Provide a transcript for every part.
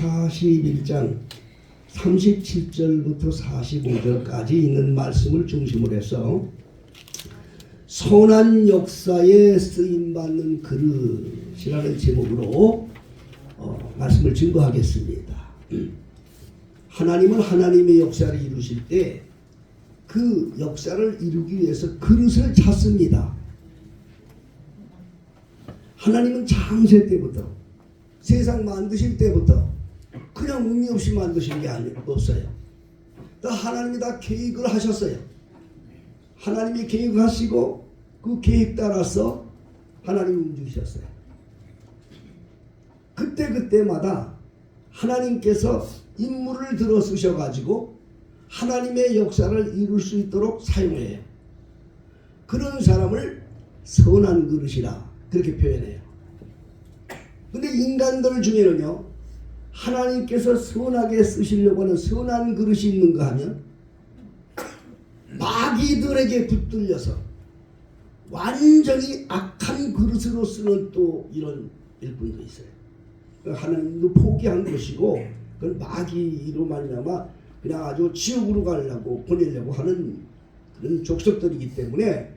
41장 37절부터 45절까지 있는 말씀을 중심으로 해서 선한 역사에 쓰임받는 그릇이라는 제목으로 말씀을 증거하겠습니다. 하나님은 하나님의 역사를 이루실 때 그 역사를 이루기 위해서 그릇을 찾습니다. 하나님은 창세 때부터 세상 만드실 때부터 그냥 의미 없이 만드신 게 없어요. 다 하나님이 다 계획을 하셨어요. 하나님이 계획하시고 그 계획 따라서 하나님이 움직이셨어요. 그때마다 하나님께서 인물을 들어 쓰셔가지고 하나님의 역사를 이룰 수 있도록 사용해요. 그런 사람을 선한 그릇이라 그렇게 표현해요. 근데 인간들 중에는요, 하나님께서 선하게 쓰시려고 하는 선한 그릇이 있는가 하면 마귀들에게 붙들려서 완전히 악한 그릇으로 쓰는 또 이런 일꾼도 있어요. 하나님도 포기한 것이고 그건 마귀로 말미암아 그냥 아주 지옥으로 가려고 보내려고 하는 그런 족속들이기 때문에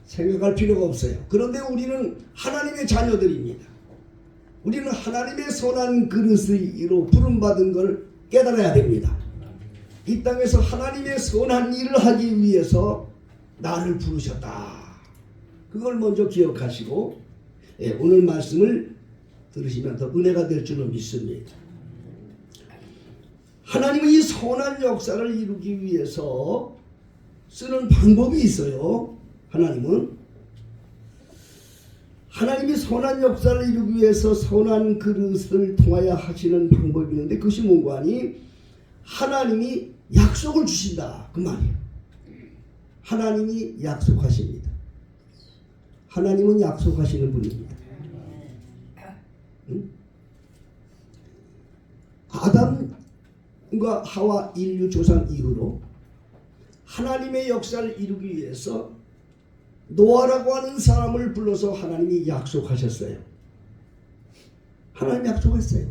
생각할 필요가 없어요. 그런데 우리는 하나님의 자녀들입니다. 우리는 하나님의 선한 그릇으로 부름받은 걸 깨달아야 됩니다. 이 땅에서 하나님의 선한 일을 하기 위해서 나를 부르셨다. 그걸 먼저 기억하시고 오늘 말씀을 들으시면 더 은혜가 될 줄로 믿습니다. 하나님은 이 선한 역사를 이루기 위해서 쓰는 방법이 있어요. 하나님이 선한 역사를 이루기 위해서 선한 그릇을 통하여 하시는 방법이 있는데 그것이 뭔가 하니 하나님이 약속을 주신다 그 말이에요. 하나님이 약속하십니다. 하나님은 약속하시는 분입니다. 아담과 하와 인류 조상 이후로 하나님의 역사를 이루기 위해서 노아라고 하는 사람을 불러서 하나님이 약속하셨어요. 하나님 약속했어요.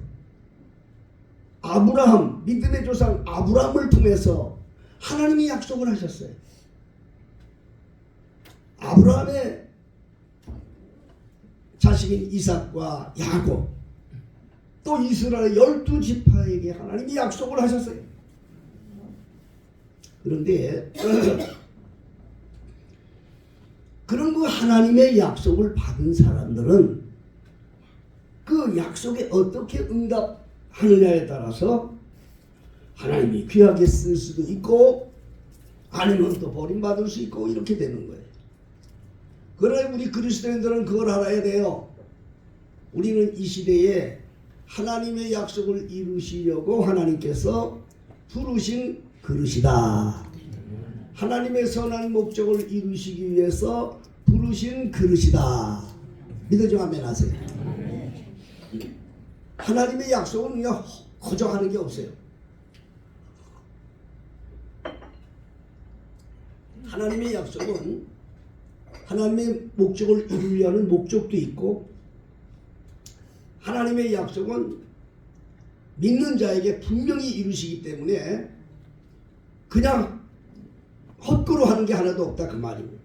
아브라함, 믿음의 조상 아브라함을 통해서 하나님이 약속을 하셨어요. 아브라함의 자식인 이삭과 야곱, 또 이스라엘 12지파에게 하나님이 약속을 하셨어요. 그런데 그런 그 하나님의 약속을 받은 사람들은 그 약속에 어떻게 응답하느냐에 따라서 하나님이 귀하게 쓸 수도 있고 아니면 또 버림받을 수 있고 이렇게 되는 거예요. 그러나 우리 그리스도인들은 그걸 알아야 돼요. 우리는 이 시대에 하나님의 약속을 이루시려고 하나님께서 부르신 그릇이다. 하나님의 선한 목적을 이루시기 위해서 부르신 그릇이다. 믿어줘 아멘 하세요. 하나님의 약속은 그냥 거저하는 게 없어요. 하나님의 약속은 하나님의 목적을 이루려는 목적도 있고 하나님의 약속은 믿는 자에게 분명히 이루시기 때문에 그냥 헛구로 하는 게 하나도 없다 그 말입니다.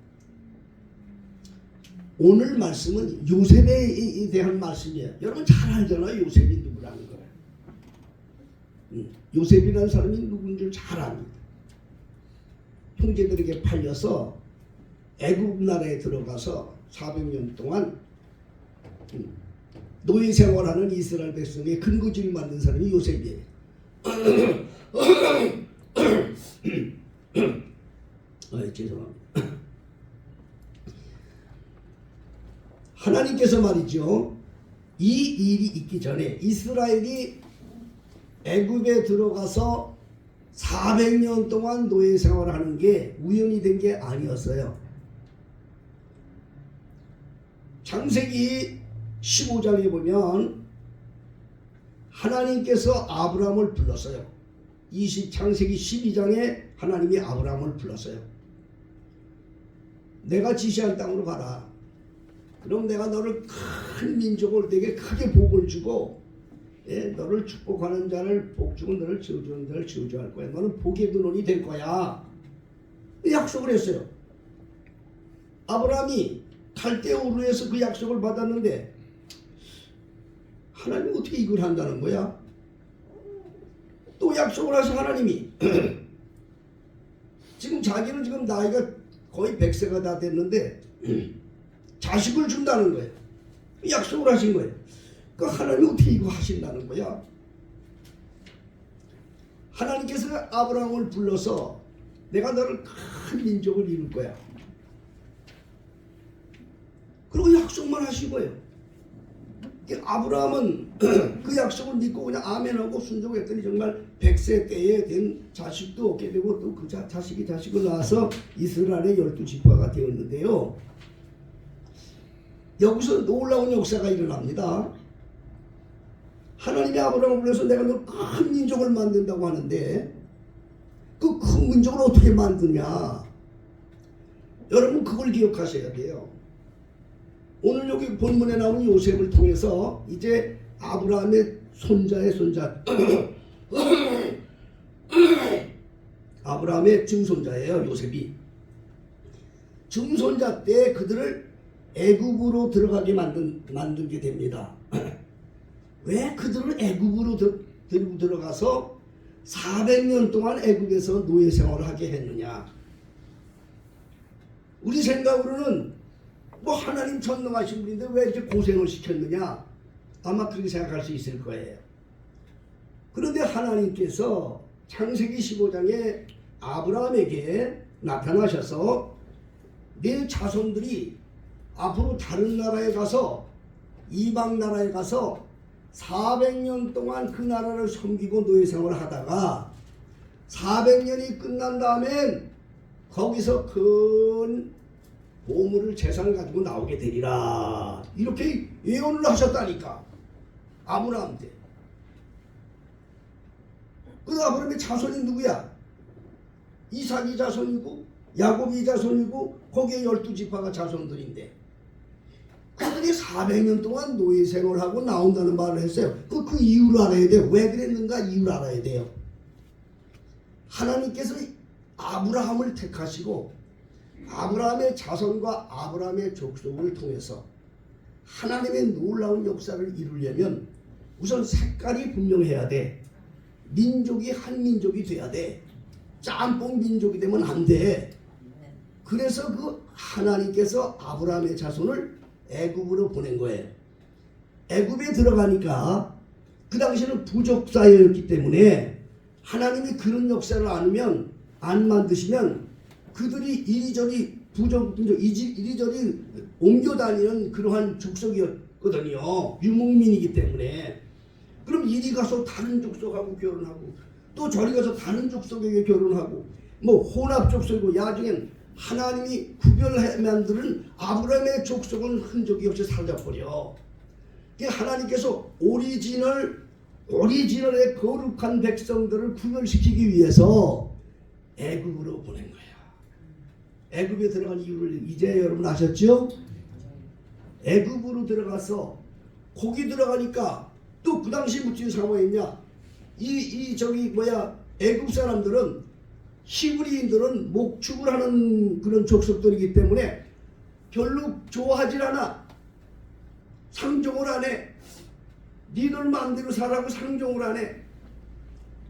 오늘 말씀은 요셉에 대한 말씀이에요. 여러분 잘 알잖아요. 요셉이 누구라는 거예요. 요셉이라는 사람이 누구인 줄 잘 압니다. 형제들에게 팔려서 애굽 나라에 들어가서 400년 동안 노예 생활하는 이스라엘 백성의 근거지를 만든 사람이 요셉이에요. 죄송합니다. 하나님께서 말이죠. 이 일이 있기 전에 이스라엘이 애굽에 들어가서 400년 동안 노예 생활을 하는 게 우연히 된 게 아니었어요. 창세기 15장에 보면 하나님께서 아브라함을 불렀어요. 창세기 12장에 하나님이 아브라함을 불렀어요. 내가 지시한 땅으로 가라. 그럼 내가 너를 큰 민족을 되게 크게 복을 주고 너를 축복하는 자를 복주고 너를 저주하는 자를 저주할 거야. 너는 복의 근원이 될 거야. 약속을 했어요. 아브라함이 갈대 우르에서 그 약속을 받았는데 하나님이 어떻게 이걸 한다는 거야? 또 약속을 하신 하나님이 지금 자기는 지금 나이가 거의 100세가 다 됐는데 자식을 준다는 거예요. 약속을 하신 거예요. 그 하나님이 어떻게 이거 하신다는 거야? 하나님께서 아브라함을 불러서 내가 너를 큰 민족을 이룰 거야. 그리고 약속만 하신 거예요. 아브라함은 그 약속을 믿고 그냥 아멘하고 순종했더니 정말 100세 때에 된 자식도 얻게 되고 또 그 자식이 자식을 낳아서 이스라엘의 12지파가 되었는데요. 여기서 놀라운 역사가 일어납니다. 하나님이 아브라함을 불러서 내가 너 큰 민족을 만든다고 하는데 그 큰 민족을 어떻게 만드냐? 여러분 그걸 기억하셔야 돼요. 오늘 여기 본문에 나오는 요셉을 통해서 이제 아브라함의 손자의 손자 아브라함의 증손자예요. 요셉이 증손자 때 그들을 애굽으로 들어가게 만들게 됩니다. 왜 그들을 애굽으로 들고 들어가서 400년 동안 애굽에서 노예 생활을 하게 했느냐? 우리 생각으로는 뭐 하나님 전능하신 분인데 왜 이렇게 고생을 시켰느냐? 아마 그렇게 생각할 수 있을 거예요. 그런데 하나님께서 창세기 15장에 아브라함에게 나타나셔서 내 자손들이 앞으로 다른 나라에 가서 이방 나라에 가서 400년 동안 그 나라를 섬기고 노예 생활을 하다가 400년이 끝난 다음엔 거기서 큰 보물을 재산을 가지고 나오게 되리라. 이렇게 예언을 하셨다니까. 아브라함한테. 그 아브라함의 자손이 누구야? 이삭이 자손이고 야곱이 자손이고 거기에 12지파가 자손들인데 그들이 400년 동안 노예 생활하고 나온다는 말을 했어요. 그 이유를 알아야 돼요. 왜 그랬는가 이유를 알아야 돼요. 하나님께서 아브라함을 택하시고 아브라함의 자손과 아브라함의 족속을 통해서 하나님의 놀라운 역사를 이루려면 우선 색깔이 분명해야 돼. 민족이 한 민족이 돼야 돼. 짬뽕 민족이 되면 안 돼. 그래서 그 하나님께서 아브라함의 자손을 애굽으로 보낸 거예요. 애굽에 들어가니까 그 당시에는 부족 사회였기 때문에 하나님이 그런 역사를 안 만드시면 그들이 이리저리 이리저리 옮겨 다니는 그러한 족속이었거든요. 유목민이기 때문에. 그럼 이리 가서 다른 족속하고 결혼하고 또 저리 가서 다른 족속에게 결혼하고 뭐 혼합 족속이고 야중엔 하나님이 구별해 만드는 아브라함의 족속은 흔적이 없이 사라져버려. 하나님께서 오리지널의 거룩한 백성들을 구별시키기 위해서 애굽으로 보낸 거야. 애굽에 들어간 이유를 이제 여러분 아셨죠? 애굽으로 들어가서 거기 들어가니까 또 그 당시 무슨 상황이냐? 애굽 사람들은 히브리인들은 목축을 하는 그런 족속들이기 때문에 별로 좋아하질 않아. 상종을 안 해. 니들 마음대로 살라고 상종을 안 해.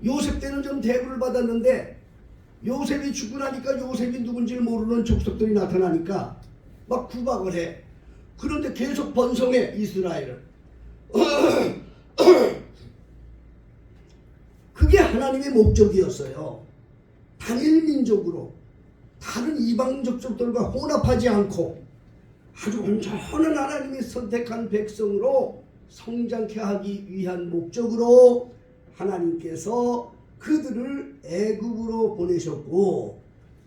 요셉 때는 좀 대우를 받았는데 요셉이 죽고 나니까 요셉이 누군지를 모르는 족속들이 나타나니까 막 구박을 해. 그런데 계속 번성해 이스라엘을. 그게 하나님의 목적이었어요. 단일 민족으로 다른 이방 족속들과 혼합하지 않고 아주 온전한 하나님이 선택한 백성으로 성장케 하기 위한 목적으로 하나님께서 그들을 애굽으로 보내셨고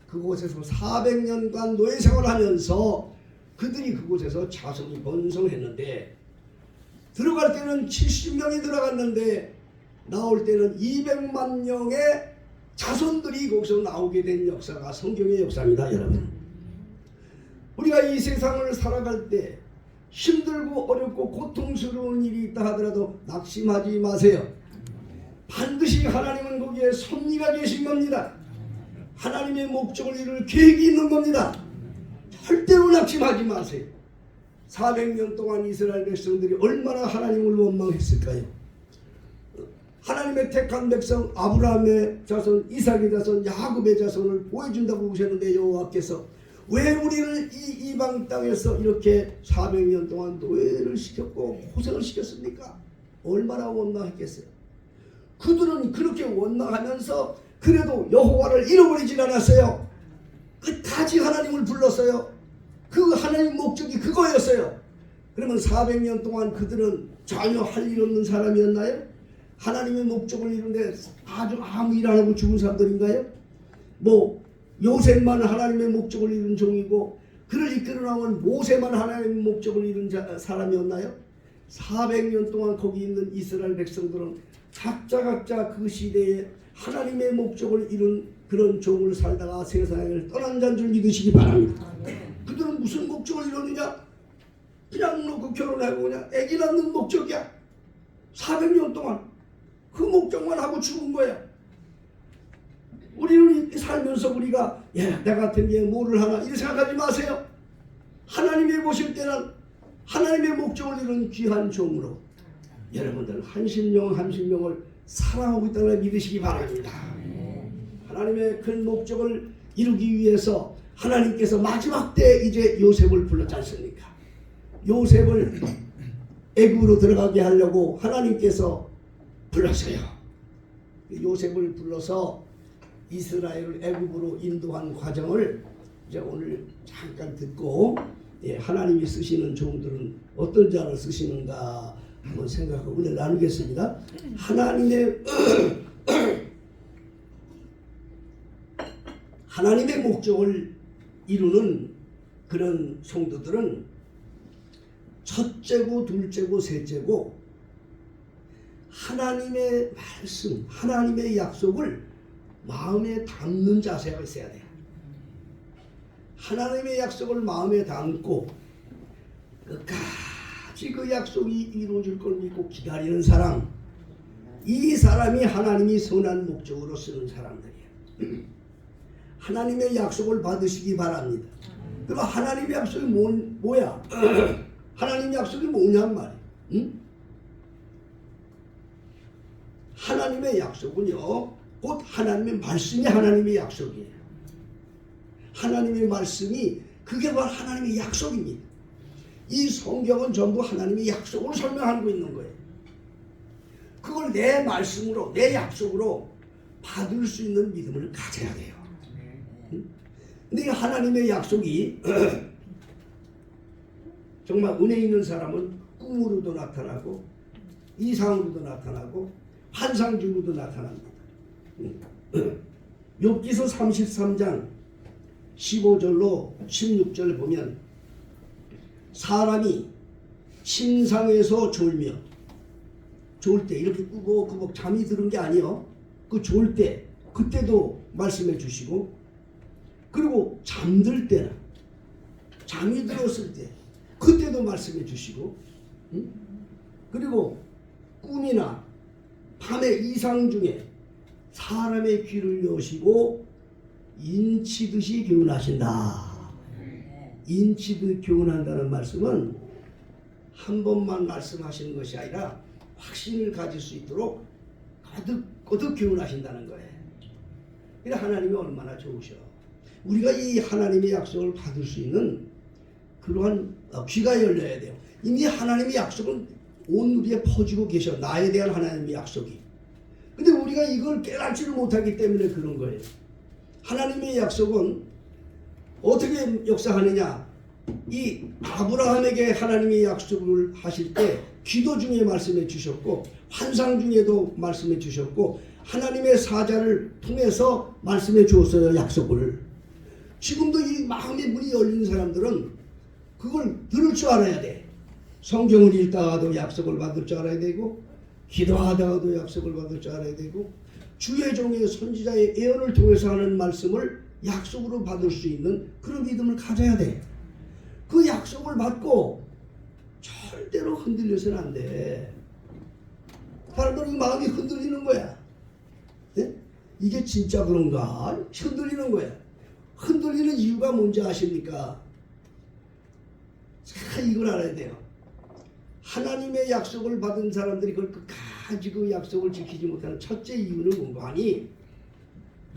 그곳에서 400년간 노예 생활하면서 그들이 그곳에서 자손이 번성했는데 들어갈 때는 70명이 들어갔는데 나올 때는 200만 명의 자손들이 거기서 나오게 된 역사가 성경의 역사입니다. 여러분, 우리가 이 세상을 살아갈 때 힘들고 어렵고 고통스러운 일이 있다 하더라도 낙심하지 마세요. 반드시 하나님은 거기에 섭리가 계신 겁니다. 하나님의 목적을 이룰 계획이 있는 겁니다. 절대로 낙심하지 마세요. 400년 동안 이스라엘 백성들이 얼마나 하나님을 원망했을까요? 하나님의 택한 백성 아브라함의 자손, 이삭의 자손, 야곱의 자손을 보여준다고 하셨는데 여호와께서 왜 우리를 이 이방 땅에서 이렇게 400년 동안 노예를 시켰고 고생을 시켰습니까? 얼마나 원망했겠어요. 그들은 그렇게 원망하면서 그래도 여호와를 잃어버리질 않았어요. 끝까지 하나님을 불렀어요. 그 하나님 목적이 그거였어요. 그러면 400년 동안 그들은 전혀 할 일 없는 사람이었나요? 하나님의 목적을 이루는데 아주 아무 일 안 하고 죽은 사람들인가요? 뭐 요셉만 하나님의 목적을 이룬 종이고 그를 이끌어 나온 모세만 하나님의 목적을 이룬 사람이었나요? 400년 동안 거기 있는 이스라엘 백성들은 각자 그 시대에 하나님의 목적을 이룬 그런 종을 살다가 세상을 떠난 자인 줄 믿으시기 바랍니다. 그들은 무슨 목적을 이루느냐? 그냥 놓고 결혼하고 그냥 애기 낳는 목적이야. 400년 동안 그 목적만 하고 죽은 거야. 우리는 살면서 우리가 내 같은 게 뭐를 하나 이렇게 생각하지 마세요. 하나님이 보실 때는 하나님의 목적을 이룬 귀한 종으로 여러분들 한 심령을 사랑하고 있다는 걸 믿으시기 바랍니다. 하나님의 큰 목적을 이루기 위해서 하나님께서 마지막 때 이제 요셉을 불렀지 않습니까? 요셉을 애굽으로 들어가게 하려고 하나님께서 불렀어요. 요셉을 불러서 이스라엘을 애굽으로 인도한 과정을 이제 오늘 잠깐 듣고 하나님이 쓰시는 종들은 어떤 자를 쓰시는가 한번 생각하고 오늘 나누겠습니다. 하나님의 목적을 이루는 그런 성도들은 첫째고 둘째고 셋째고 하나님의 말씀, 하나님의 약속을 마음에 담는 자세가 있어야 돼요. 하나님의 약속을 마음에 담고 끝까지 그 약속이 이루어질 걸 믿고 기다리는 사람, 이 사람이 하나님이 선한 목적으로 쓰는 사람들이에요. 하나님의 약속을 받으시기 바랍니다. 그럼 하나님의 약속이 뭐야? 하나님의 약속이 뭐냔 말이에요. 응? 하나님의 약속은요, 곧 하나님의 말씀이 하나님의 약속이에요. 하나님의 말씀이 그게 바로 하나님의 약속입니다. 이 성경은 전부 하나님의 약속으로 설명하고 있는 거예요. 그걸 내 말씀으로, 내 약속으로 받을 수 있는 믿음을 가져야 돼요. 근데 하나님의 약속이 정말 은혜 있는 사람은 꿈으로도 나타나고 이상으로도 나타나고 환상 중으로도 나타납니다. 욥기서 33장 15절로 16절 보면 사람이 침상에서 졸며 졸 때 이렇게 꾸벅꾸벅 잠이 드는 게 아니에요. 그 졸 때 그때도 말씀해 주시고 그리고 잠들 때나 잠이 들었을 때 그때도 말씀해 주시고 그리고 꿈이나 밤의 이상 중에 사람의 귀를 여시고 인치듯이 교훈하신다. 인치듯 교훈한다는 말씀은 한 번만 말씀하시는 것이 아니라 확신을 가질 수 있도록 거듭 교훈하신다는 거예요. 그래 하나님이 얼마나 좋으셔. 우리가 이 하나님의 약속을 받을 수 있는 그러한 귀가 열려야 돼요. 이미 하나님의 약속은 온 우리에 퍼지고 계셔. 나에 대한 하나님의 약속이. 근데 우리가 이걸 깨닫지를 못하기 때문에 그런 거예요. 하나님의 약속은 어떻게 역사하느냐? 이 아브라함에게 하나님의 약속을 하실 때 기도 중에 말씀해 주셨고 환상 중에도 말씀해 주셨고 하나님의 사자를 통해서 말씀해 주었어요. 약속을. 지금도 이 마음의 문이 열린 사람들은 그걸 들을 줄 알아야 돼. 성경을 읽다가도 약속을 받을 줄 알아야 되고 기도하다가도 약속을 받을 줄 알아야 되고 주의 종의 선지자의 예언을 통해서 하는 말씀을 약속으로 받을 수 있는 그런 믿음을 가져야 돼. 그 약속을 받고 절대로 흔들려서는 안 돼. 사람들이 마음이 흔들리는 거야. 네? 이게 진짜 그런가? 흔들리는 거야. 흔들리는 이유가 뭔지 아십니까? 자, 이걸 알아야 돼요. 하나님의 약속을 받은 사람들이 그걸 끝까지 그 약속을 지키지 못하는 첫째 이유는 뭔가 하니,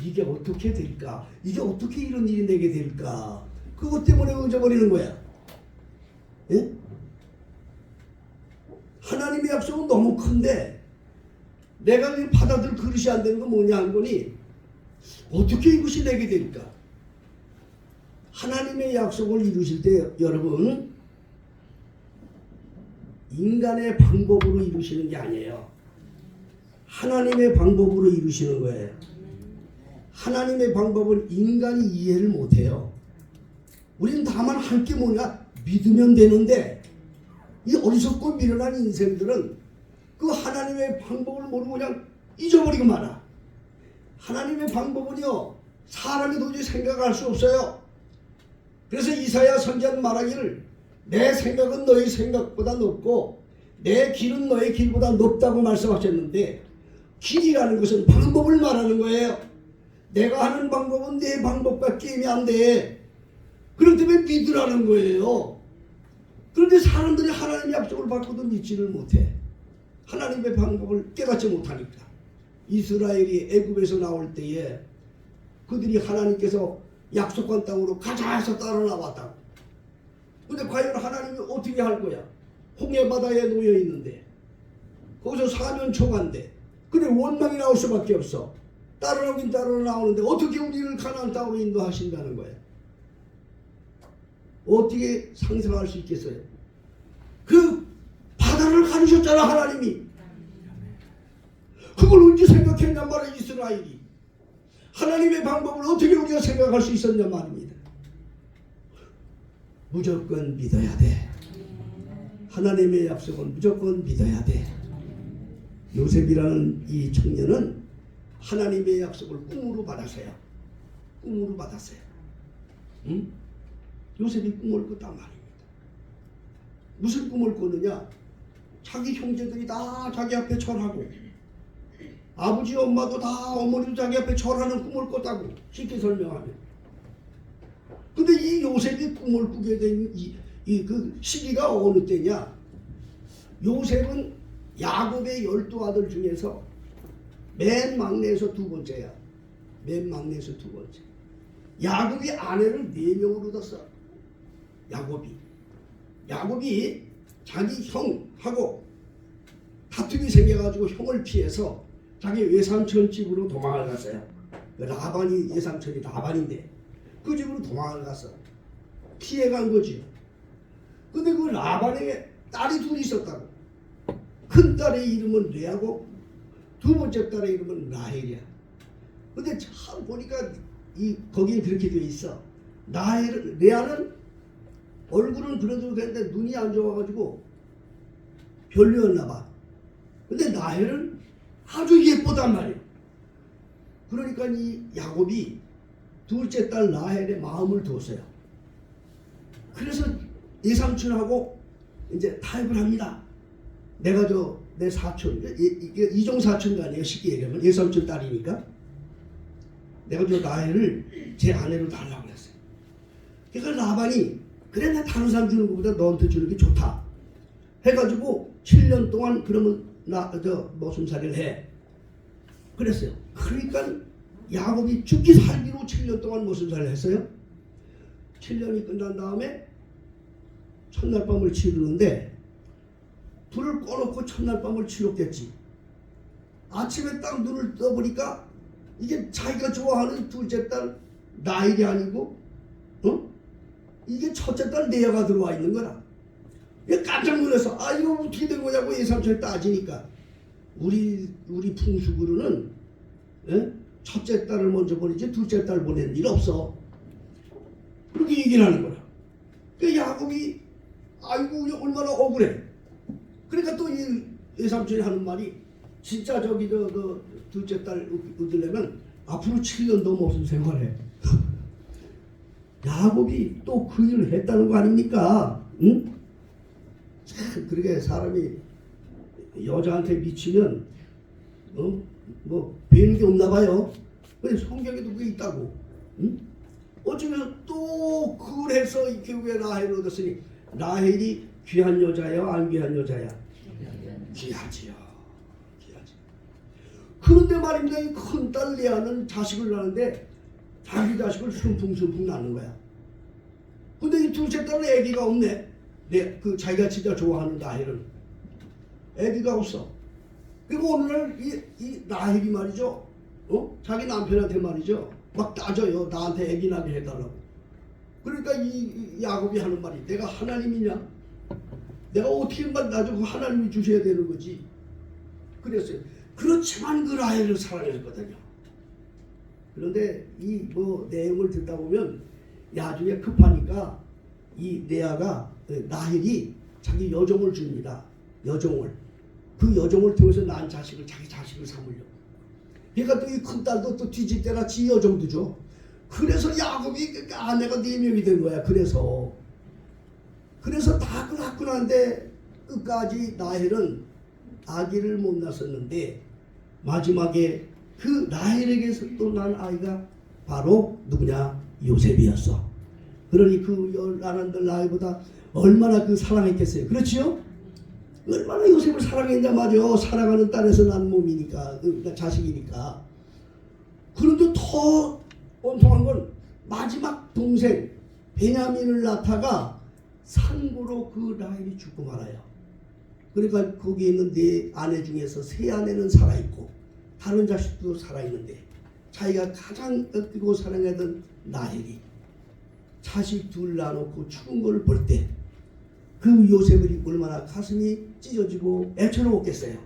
이게 어떻게 될까? 이게 어떻게 이런 일이 내게 될까? 그것 때문에 잊어버리는 거야. 예? 하나님의 약속은 너무 큰데 내가 받아들 그릇이 안 되는 건 뭐냐 한 거니, 어떻게 이것이 내게 될까? 하나님의 약속을 이루실 때 여러분, 인간의 방법으로 이루시는 게 아니에요. 하나님의 방법으로 이루시는 거예요. 하나님의 방법은 인간이 이해를 못해요. 우리는 다만 할 게 뭐냐? 믿으면 되는데, 이 어리석고 미련한 인생들은 그 하나님의 방법을 모르고 그냥 잊어버리고 말아. 하나님의 방법은요, 사람이 도저히 생각할 수 없어요. 그래서 이사야 선지자는 말하기를, 내 생각은 너의 생각보다 높고 내 길은 너의 길보다 높다고 말씀하셨는데, 길이라는 것은 방법을 말하는 거예요. 내가 하는 방법은 내 방법과 게임이 안 돼. 그렇기 때문에 믿으라는 거예요. 그런데 사람들이 하나님의 약속을 받고도 믿지를 못해. 하나님의 방법을 깨닫지 못하니까. 이스라엘이 애굽에서 나올 때에 그들이 하나님께서 약속한 땅으로 가자 해서 따라 나왔다고. 근데 과연 하나님이 어떻게 할 거야? 홍해 바다에 놓여 있는데, 거기서 4년 초간데, 근데 원망이 나올 수밖에 없어. 따라오긴 따라 나오는데 어떻게 우리를 가나안 땅으로 인도하신다는 거야? 어떻게 상상할 수 있겠어요? 그 바다를 가르셨잖아, 하나님이. 그걸 언제 생각했냔 말이야, 이스라엘이. 하나님의 방법을 어떻게 우리가 생각할 수 있었냔 말입니다. 무조건 믿어야 돼. 하나님의 약속은 무조건 믿어야 돼. 요셉이라는 이 청년은 하나님의 약속을 꿈으로 받았어요. 꿈으로 받았어요. 응? 요셉이 꿈을 꿨단 말입니다. 무슨 꿈을 꿨느냐? 자기 형제들이 다 자기 앞에 절하고, 아버지 엄마도 다 어머니도 자기 앞에 절하는 꿈을 꿨다고, 쉽게 설명하면. 근데 이 요셉이 꿈을 꾸게 된 그 시기가 어느 때냐? 요셉은 야곱의 12아들 중에서 맨 막내에서 두 번째야. 맨 막내에서 두 번째. 야곱이 아내를 4명으로 뒀어. 야곱이 자기 형하고 다툼이 생겨가지고 형을 피해서 자기 외삼촌 집으로 도망을 갔어요. 라반이, 외삼촌이 라반인데 그 집으로 도망을 갔어. 피해간 거지. 근데 그 라반에게 딸이 둘이 있었다고. 큰 딸의 이름은 레아고 두 번째 딸의 이름은 라헬이야. 근데 참 보니까 거기에 그렇게 되어 있어. 레아는 얼굴은 그래도 되는데 눈이 안 좋아가지고 별로였나 봐. 근데 라헬은 아주 예쁘단 말이야. 그러니까 이 야곱이 둘째 딸 라헬의 마음을 두었어요. 그래서 예삼촌하고 이제 타협을 합니다. 내가 내 사촌, 이종 사촌도 아니에요. 쉽게 얘기하면 예삼촌 딸이니까. 내가 라헬을 제 아내로 달라고 그랬어요. 그러니까 라반이, 그래, 나 다른 사람 주는 것보다 너한테 주는 게 좋다 해가지고 7년 동안 그러면 머슴살이를 해. 그랬어요. 그러니까 야곱이 죽기 살기로 7년 동안 머슴살이를 했어요. 7년이 끝난 다음에 첫날 밤을 치르는데, 불을 꺼놓고 첫날 밤을 치렀겠지. 아침에 딱 눈을 떠보니까 이게 자기가 좋아하는 둘째 딸 라헬이 아니고, 이게 첫째 딸 레아가 들어와 있는 거라. 깜짝 놀라서, 이거 어떻게 된 거냐고 예삼촌이 따지니까, 우리 풍습으로는 첫째 딸을 먼저 보내지 둘째 딸 보내는 일 없어. 그렇게 얘기를 하는 거라. 그 야곱이 아이고 얼마나 억울해. 그러니까 또 이 예삼촌이 하는 말이, 진짜 둘째 딸 얻으려면 앞으로 7년 더 무슨 생활해. 야곱이 또 그 일을 했다는 거 아닙니까? 응? 참 그렇게 사람이 여자한테 미치면 뭐 배는 게 없나 봐요. 근데 성경에도 그게 있다고. 응? 어쩌면 또 그래서 결국에 라헬을 얻었으니 라헬이 귀한 여자야 안 귀한 여자야? 귀하지요. 귀하지. 그런데 말입니다. 이 큰딸 레아는 자식을 낳는데 자기 자식을 순풍순풍 낳는 거야. 근데 이 둘째 딸은 애기가 없네. 그 자기가 진짜 좋아하는 라헬은 애기가 없어. 그리고 어느 날 이 라헬이 말이죠. 자기 남편한테 말이죠. 막 따져요. 나한테 애기 나게 해달라고. 그러니까 이 야곱이 하는 말이 내가 하나님이냐? 내가 어떻게만 나중에 하나님이 주셔야 되는 거지. 그랬어요. 그렇지만 그 라헬을 사랑했거든요. 그런데 이 뭐 내용을 듣다 보면 나중에 급하니까 이 레아가 라헬이 자기 여종을 줍니다. 여종을. 그 여종을 통해서 낳은 자식을 자기 자식을 삼으려고. 그러니까 또 이 큰딸도 또 뒤질 때나 지 여종도 줘. 그래서 야곱이 아내가 4명이 된 거야. 그래서 다 낳고 난데 끝까지 라헬은 아기를 못 낳았었는데 마지막에 그 라헬에게서 또 난 아이가 바로 누구냐? 요셉이었어. 그러니 그 11살 나이보다 얼마나 그 사랑했겠어요. 그렇지요? 얼마나 요셉을 사랑했냐 말이요. 사랑하는 딸에서 난 몸이니까, 그러니까 자식이니까. 그런데 더 원통한 건 마지막 동생 베냐민을 낳다가 상고로 그 라헬이 죽고 말아요. 그러니까 거기에 있는 4 아내 중에서 3 아내는 살아있고 다른 자식도 살아있는데 자기가 가장 아끼고 사랑하던 라헬이 자식 둘 낳아놓고 죽은 걸 볼 때 그 요셉이 얼마나 가슴이 찢어지고 애처로웠겠어요.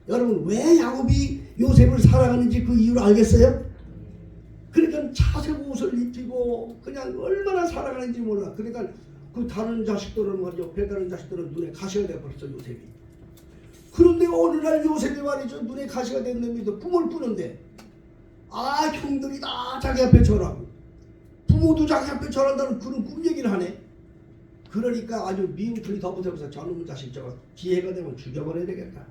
여러분 왜 야곱이 요셉을 사랑하는지 그 이유를 알겠어요? 그러니까 차색 옷을 입히고 그냥 얼마나 사랑하는지 몰라. 그러니까 그 다른 자식들은 말이죠. 배다른 자식들은 눈에 가시가 돼버렸어 요셉이. 그런데 어느 날 요셉이 말이죠. 눈에 가시가 된 놈이 꿈을 꾸는데 형들이 다 자기 앞에 절하고 부모도 자기 앞에 절한다는 그런 꿈 얘기를 하네. 그러니까 아주 미움풀이 덮어서면서 저놈의 자식 저거 기회가 되면 죽여버려야 되겠다.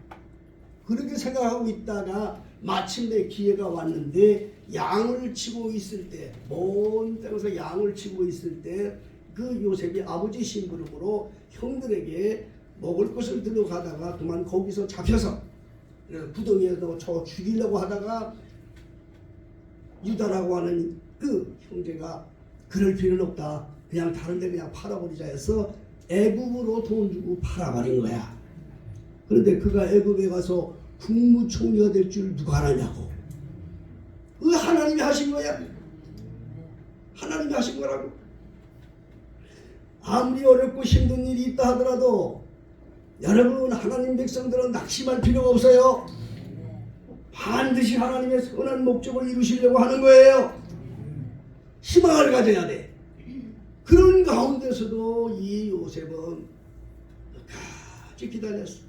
그렇게 생각하고 있다가 마침내 기회가 왔는데 양을 치고 있을 때 먼 땅에서 양을 치고 있을 때 그 요셉이 아버지 심부름으로 형들에게 먹을 것을 들어가다가 그만 거기서 잡혀서 구덩이에서 저 죽이려고 하다가 유다라고 하는 그 형제가 그럴 필요는 없다. 그냥 다른 데 그냥 팔아버리자 해서 애굽으로 돈 주고 팔아버린 거야. 그런데 그가 애굽에 가서 국무총리가 될 줄 누가 알았냐고. 그 하나님이 하신 거야. 하나님이 하신 거라고. 아무리 어렵고 힘든 일이 있다 하더라도 여러분 하나님 백성들은 낙심할 필요가 없어요. 반드시 하나님의 선한 목적을 이루시려고 하는 거예요. 희망을 가져야 돼. 그런 가운데서도 이 요셉은 끝까지 기다렸어.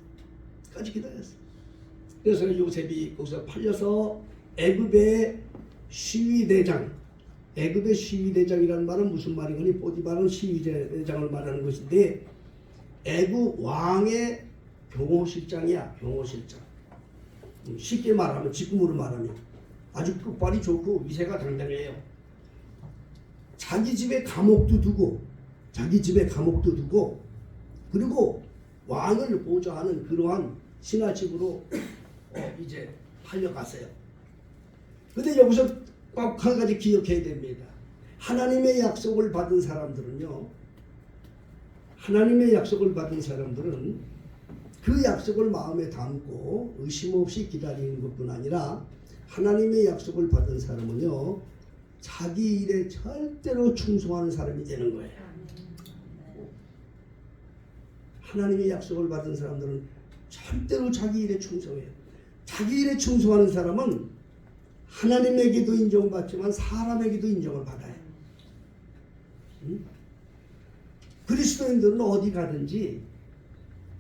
그래서 요셉이 거기서 팔려서 애굽의 시위대장. 애굽의 시위대장이라는 말은 무슨 말이거니? 보디발은 시위대장을 말하는 것인데 애굽 왕의 경호실장이야. 경호실장. 쉽게 말하면 지금으로 말하면 아주 끝발이 좋고 위세가 당당해요. 자기 집에 감옥도 두고 그리고 왕을 보좌하는 그러한 신하집으로 이제 팔려갔어요. 근데 여기서 꼭 한 가지 기억해야 됩니다. 하나님의 약속을 받은 사람들은 그 약속을 마음에 담고 의심 없이 기다리는 것뿐 아니라 하나님의 약속을 받은 사람은요 자기 일에 절대로 충성하는 사람이 되는 거예요. 하나님의 약속을 받은 사람들은 절대로 자기 일에 충성해요. 자기 일에 충성하는 사람은 하나님에게도 인정받지만 사람에게도 인정을 받아요. 그리스도인들은 어디 가든지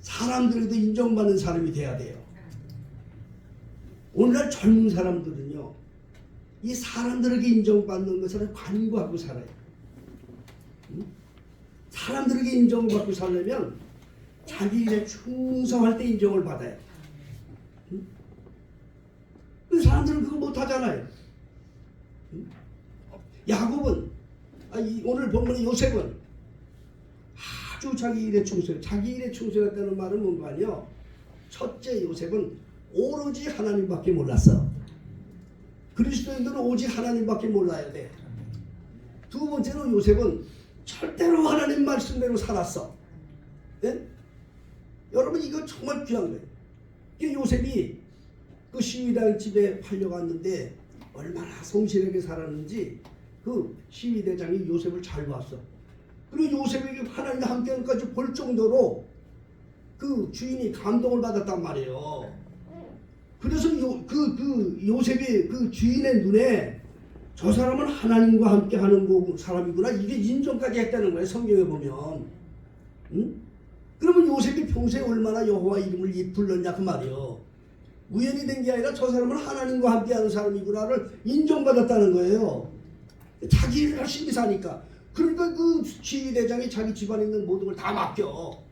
사람들에게도 인정받는 사람이 돼야 돼요. 오늘날 젊은 사람들은요 이 사람들에게 인정받는 것을 관구하고 살아요. 사람들에게 인정받고 살려면 자기 일에 충성할 때 인정을 받아요. 응? 그 사람들은 그거 못하잖아요. 응? 야곱은 오늘 본문의 요셉은 아주 자기 일에 충성. 자기 일에 충성했다는 말은 뭔가 아니요. 첫째, 요셉은 오로지 하나님밖에 몰랐어. 그리스도인들은 오직 하나님밖에 몰라야 돼. 두 번째로 요셉은 절대로 하나님 말씀대로 살았어. 네? 여러분 이거 정말 귀한 거예요. 요셉이 그 시위대 집에 팔려갔는데 얼마나 성실하게 살았는지 그 시위대장이 요셉을 잘 봤어. 그리고 요셉에게 하나님의 함께함까지 볼 정도로 그 주인이 감동을 받았단 말이에요. 그래서 요셉이 그 주인의 눈에 저 사람은 하나님과 함께하는 사람이구나 이게 인정까지 했다는 거예요. 성경에 보면. 응? 그러면 요셉이 평소에 얼마나 여호와 이름을 불렀냐 그 말이에요. 우연히 된 게 아니라 저 사람은 하나님과 함께하는 사람이구나를 인정받았다는 거예요. 자기 일을 열심히 사니까. 그러니까 그 지휘대장이 자기 집안에 있는 모든 걸 다 맡겨.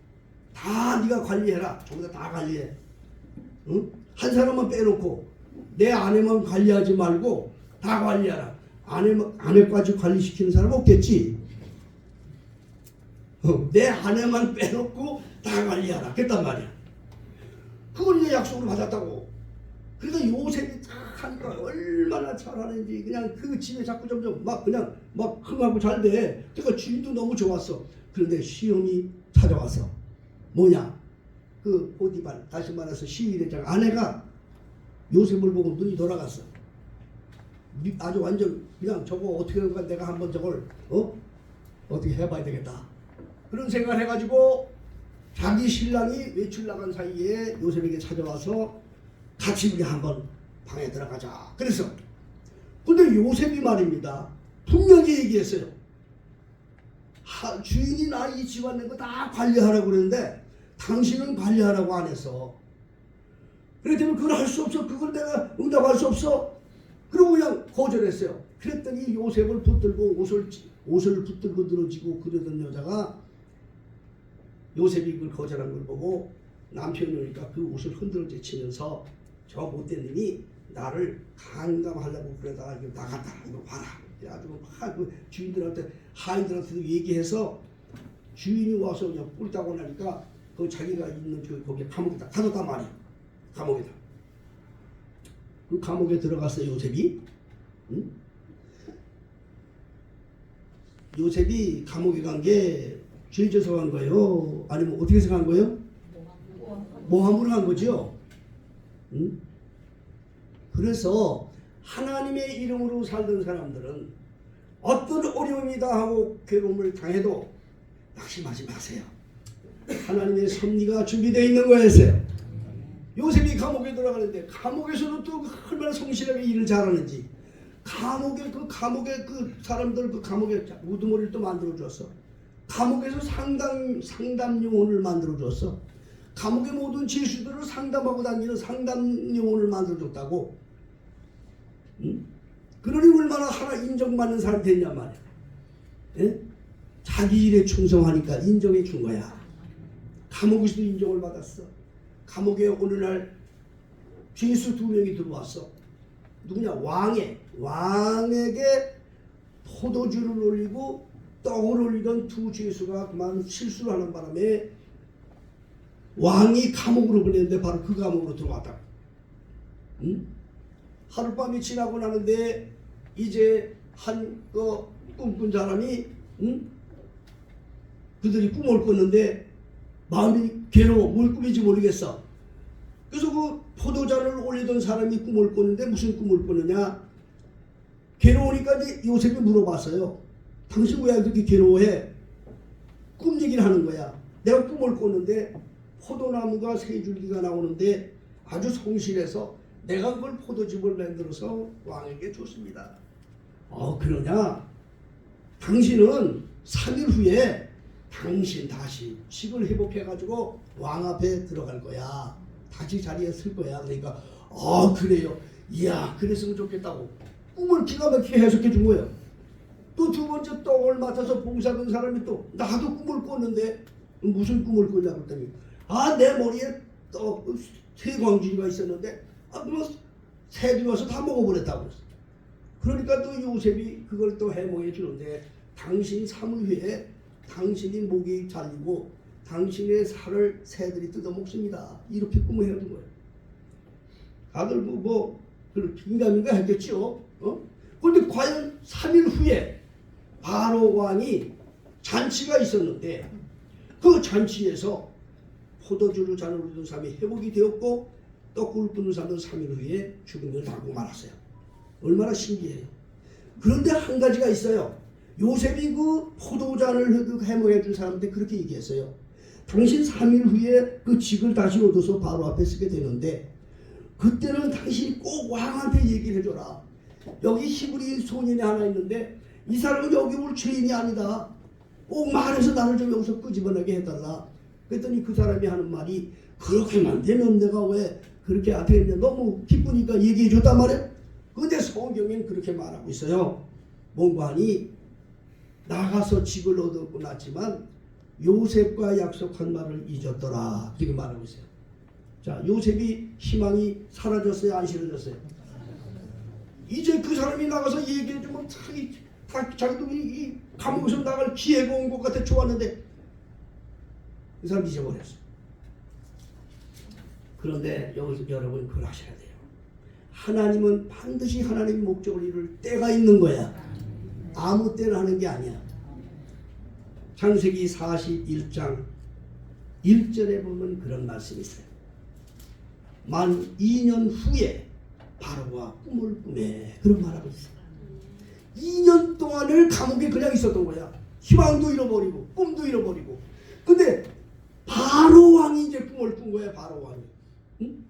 다 네가 관리해라. 저기다 다 관리해. 응? 한 사람만 빼놓고 내 아내만 관리하지 말고 다 관리하라. 아내까지 관리시키는 사람 없겠지. 내 아내만 빼놓고 다 관리하라. 그랬단 말이야. 그걸 이제 약속으로 받았다고. 그러니까 요셉이 딱 하니까 얼마나 잘하는지 그냥 그 집에 자꾸 점점 막 흥하고 잘 돼. 그러니까 주인도 너무 좋았어. 그런데 시험이 찾아왔어. 뭐냐? 그 보디발 다시 말해서 시위대장 아내가 요셉을 보고 눈이 돌아갔어. 아주 완전 그냥 저거 어떻게 할까 내가 한번 저걸 어떻게 해봐야 되겠다. 그런 생각을 해가지고 자기 신랑이 외출 나간 사이에 요셉에게 찾아와서 같이 우리 한번 방에 들어가자. 그래서 근데 요셉이 말입니다. 분명히 얘기했어요. 주인이 나 이 집안 낸 거 다 관리하라고 그러는데 당신은 관리하라고 안 했어. 그렇기 때문에 그걸 할 수 없어. 그걸 내가 응답할 수 없어. 그러고 그냥 거절했어요. 그랬더니 요셉을 붙들고 옷을 붙들고 늘어지고 그러던 여자가 요셉이 그걸 거절한 걸 보고 남편이 오니까 그 옷을 흔들어 제치면서 저 못된 놈이 나를 감감하려고 그러다가 이거 나갔다. 이거 봐라. 그래가지고 막 그 주인들한테 하인들한테도 얘기해서 주인이 와서 그냥 뿔따고 나니까 그 자기가 있는 거기에 감옥에다 가뒀단 말이야. 감옥에다. 그 감옥에 들어갔어요 요셉이. 응? 요셉이 감옥에 간 게 죄 져서 간 거예요? 아니면 어떻게 해서 간 거예요? 모함으로 간 거죠. 응? 그래서 하나님의 이름으로 살던 사람들은 어떤 어려움이 당하고 괴로움을 당해도 낙심하지 마세요. 하나님의 섭리가 준비되어 있는 거였어요. 요셉이 감옥에 들어가는데 감옥에서는 또 얼마나 성실하게 일을 잘하는지 감옥에 그 사람들 그 감옥에 우두머리를 또 만들어 줬어. 감옥에서 상담 요원을 만들어 줬어. 감옥의 모든 죄수들을 상담하고 다니는 상담 요원을 만들어 줬다고. 응? 그러니 얼마나 하나 인정받는 사람이 됐냔 말이야. 예? 자기 일에 충성하니까 인정해 준 거야. 감옥에서도 인정을 받았어. 감옥에 어느 날 죄수 2명이 들어왔어. 누구냐? 왕에게 포도주를 올리고 떡을 올리던 2 죄수가 그만 실수를 하는 바람에 왕이 감옥으로 보냈는데 바로 그 감옥으로 들어왔다. 응? 하룻밤이 지나고 나는데 이제 한 꿈꾼 사람이 그들이 꿈을 꿨는데 마음이 괴로워. 뭘 꿈인지 모르겠어. 그래서 그 포도잔을 올리던 사람이 꿈을 꿨는데 무슨 꿈을 꿨느냐. 괴로우니까 이제 요셉이 물어봤어요. 당신 왜 그렇게 괴로워해? 꿈 얘기를 하는 거야. 내가 꿈을 꿨는데 포도나무가 3줄기가 나오는데 아주 성실해서 내가 그걸 포도즙을 만들어서 왕에게 줬습니다. 그러냐? 당신은 3일 후에 당신 다시 집을 회복해가지고 왕 앞에 들어갈 거야. 다시 자리에 설 거야. 그러니까 그래요. 이야 그랬으면 좋겠다고 꿈을 기가 막히게 해석해 준 거예요. 또 2번째 떡을 맡아서 봉사하는 사람이 또 나도 꿈을 꿨는데 무슨 꿈을 꿨냐 그랬더니 내 머리에 또 세광주리가 있었는데 뭐 새들이 와서 다 먹어버렸다고 그랬어. 그러니까 또 요셉이 그걸 또 해몽해 주는데 당신 3일 후에 당신이 목이 잘리고 당신의 살을 새들이 뜯어먹습니다. 이렇게 꿈을 해준 거예요. 다들 뭐 긴가민가 했겠죠. 그런데 과연 3일 후에 바로 왕이 잔치가 있었는데 그 잔치에서 포도주를 잔으로 둔 사람이 회복이 되었고 떡국을 끓는 사람은 3일 후에 죽음을 당하고 말았어요. 얼마나 신기해요. 그런데 한 가지가 있어요. 요셉이 그 포도잔을 해몽해 준 사람한테 그렇게 얘기했어요. 당신 3일 후에 그 직을 다시 얻어서 바로 앞에 쓰게 되는데 그때는 당신이 꼭 왕한테 얘기를 해줘라. 여기 히브리 소년이 하나 있는데 이 사람은 여기 올 죄인이 아니다. 꼭 말해서 나를 좀 여기서 끄집어내게 해달라. 그랬더니 그 사람이 하는 말이 그렇게만 되면 내가 왜 그렇게 앞에 너무 기쁘니까 얘기해 줬단 말이야. 근데 성경엔 그렇게 말하고 있어요. 뭔가 하니 나가서 직을 얻었고 났지만 요셉과 약속한 말을 잊었더라. 이렇게 말하고 있어요. 자, 요셉이 희망이 사라졌어요? 안 사라졌어요? 이제 그 사람이 나가서 얘기해주면 자기도 이 감옥에서 나갈 기회가 온 것 같아 좋았는데 그 사람 잊어버렸어. 그런데 여러분 그걸 하셔야 돼요. 하나님은 반드시 하나님의 목적을 이룰 때가 있는 거야. 아무 때나 하는 게 아니야. 창세기 41장 1절에 보면 그런 말씀이 있어요. 만 2년 후에 바로가 꿈을 꾸매. 그런 말하고 있어요. 2년 동안을 감옥에 그냥 있었던 거야. 희망도 잃어버리고 꿈도 잃어버리고. 근데 바로 왕이 이제 꿈을 꾼 거야. 바로 왕이. 응?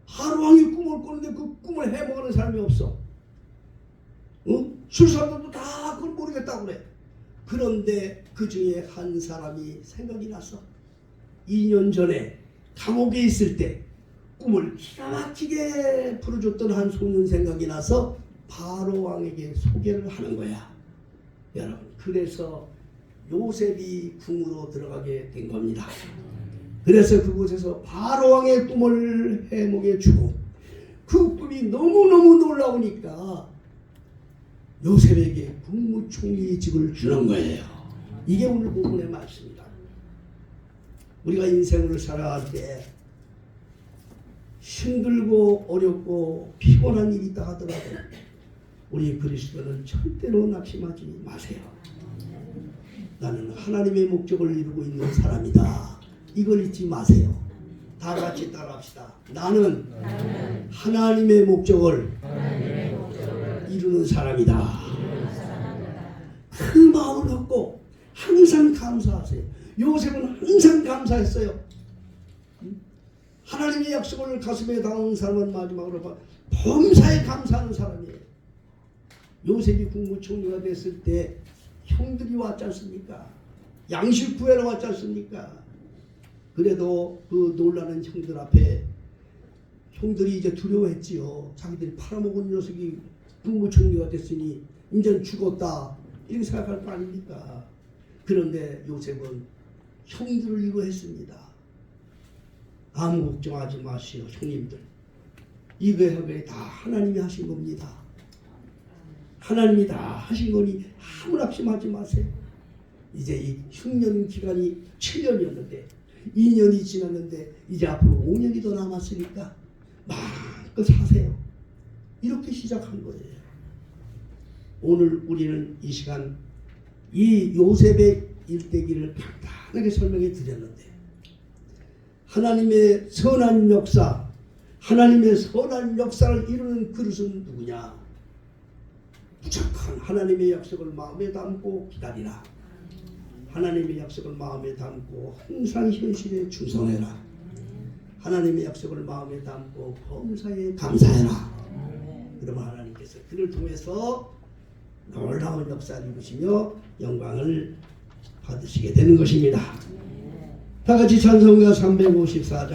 바로 왕이 꿈을 꾸는데 그 꿈을 해먹는 사람이 없어. 응? 술사들도 다 그걸 모르겠다고 그래. 그런데 그 중에 한 사람이 생각이 났어. 2년 전에 감옥에 있을 때 꿈을 기가 막히게 풀어줬던 한 소년 생각이 나서 바로 왕에게 소개를 하는 거야. 여러분, 그래서 요셉이 궁으로 들어가게 된 겁니다. 그래서 그곳에서 바로 왕의 꿈을 해몽해 주고 그 꿈이 너무너무 놀라우니까 요셉에게 국무총리직을 주는 거예요. 이게 오늘 본문의 말씀입니다. 우리가 인생을 살아갈 때 힘들고 어렵고 피곤한 일이 있다 하더라도 우리 그리스도는 절대로 낙심하지 마세요. 나는 하나님의 목적을 이루고 있는 사람이다. 이걸 잊지 마세요. 다 같이 따라합시다. 나는 하나님의 목적을 이루는 사람이다. 그 마음을 갖고 항상 감사하세요. 요셉은 항상 감사했어요. 하나님의 약속을 가슴에 담은 사람은 마지막으로 범사에 감사하는 사람이에요. 요셉이 국무총리가 됐을 때 형들이 왔지 않습니까? 양식 구해러 왔지 않습니까? 그래도 그 놀라는 형들 앞에 형들이 이제 두려워했지요. 자기들이 팔아먹은 녀석이 국무총리가 됐으니 이제 죽었다 이렇게 생각할 거 아닙니까? 그런데 요셉은 형들을 위로했습니다. 아무 걱정하지 마시오 형님들. 이거 다 하나님이 하신 겁니다. 하나님이 다 하신 거니 아무 낙심하지 마세요. 이제 이 흉년 기간이 7년이었는데 2년이 지났는데 이제 앞으로 5년이 더 남았으니까 마음껏 사세요. 이렇게 시작한 거예요. 오늘 우리는 이 시간 이 요셉의 일대기를 간단하게 설명해 드렸는데 하나님의 선한 역사, 하나님의 선한 역사를 이루는 그릇은 누구냐? 무조건 하나님의 약속을 마음에 담고 기다리라. 하나님의 약속을 마음에 담고 항상 현실에 충성해라. 하나님의 약속을 마음에 담고 범사에 감사해라. 그러면 하나님께서 그를 통해서 놀라운 역사를 이루시며 영광을 받으시게 되는 것입니다. 다 같이 찬송가 354장